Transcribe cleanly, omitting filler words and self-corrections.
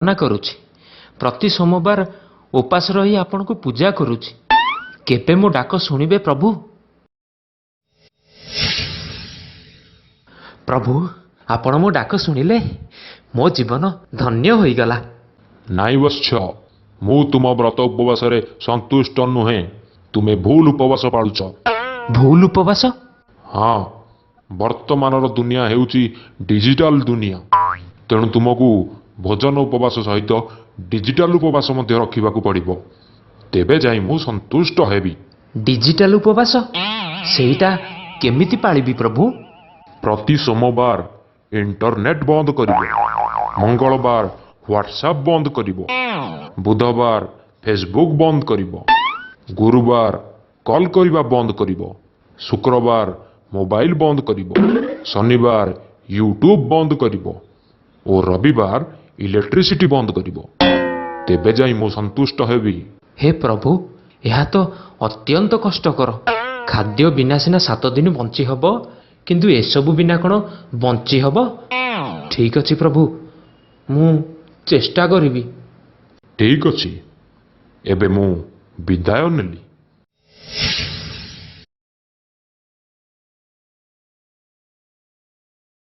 ନା କରୁଛି ପ୍ରତି ସୋମବାର ଉପାସ ରହି ଆପଣଙ୍କୁ ପୂଜା କରୁଛି। କେବେ ମୋ ଡାକ ଶୁଣିବେ ପ୍ରଭୁ? ପ୍ରଭୁ ଆପଣ ମୋ ଡାକ ଶୁଣିଲେ, ମୋ ଜୀବନ ଧନ୍ୟ ହୋଇଗଲା। ନାଇଁ ବତ୍ସ, ମୁଁ ତୁମ ବ୍ରତ ଉପବାସରେ ସନ୍ତୁଷ୍ଟ ନୁହେଁ। ତୁମେ ଭୁଲ ଉପବାସ ପାଳୁଛ। ଭୁଲ ଉପବାସ? ହଁ, ବର୍ତ୍ତମାନର ଦୁନିଆ ହେଉଛି ଡିଜିଟାଲ ଦୁନିଆ। ତେଣୁ ତୁମକୁ ଭୋଜନ ଉପବାସ ସହିତ ଡିଜିଟାଲ ଉପବାସ ମଧ୍ୟ ରଖିବାକୁ ପଡ଼ିବ। ତେବେ ଯାଇ ମୁଁ ସନ୍ତୁଷ୍ଟ ହେବି। ଡିଜିଟାଲ ଉପବାସ? ସେଇଟା କେମିତି ପାଳିବି ପ୍ରଭୁ? ପ୍ରତି ସୋମବାର ଇଣ୍ଟରନେଟ୍ ବନ୍ଦ କରିବ। ମଙ୍ଗଳବାର ହ୍ୱାଟ୍ସଆପ୍ ବନ୍ଦ କରିବ। ବୁଧବାର ଫେସବୁକ୍ ବନ୍ଦ କରିବ। ଗୁରୁବାର କଲ୍ କରିବା ବନ୍ଦ କରିବ। ଶୁକ୍ରବାର ମୋବାଇଲ ବନ୍ଦ କରିବ। ଶନିବାର ୟୁଟ୍ୟୁବ୍ ବନ୍ଦ କରିବ ଓ ରବିବାର ଇଲେକ୍ଟ୍ରିସିଟି ବନ୍ଦ କରିବ। ତେବେ ଯାଇ ମୁଁ ସନ୍ତୁଷ୍ଟ ହେବି। ହେ ପ୍ରଭୁ, ଏହା ତ ଅତ୍ୟନ୍ତ କଷ୍ଟକର। ଖାଦ୍ୟ ବିନା ସିନା 7 ଦିନ ବଞ୍ଚି ହବ, କିନ୍ତୁ ଏସବୁ ବିନା କ'ଣ ବଞ୍ଚି ହବ? ଠିକ୍ ଅଛି ପ୍ରଭୁ, ମୁଁ ଚେଷ୍ଟା କରିବି। ଠିକ୍ ଅଛି, ଏବେ ମୁଁ ବିଦାୟ ନେଲି।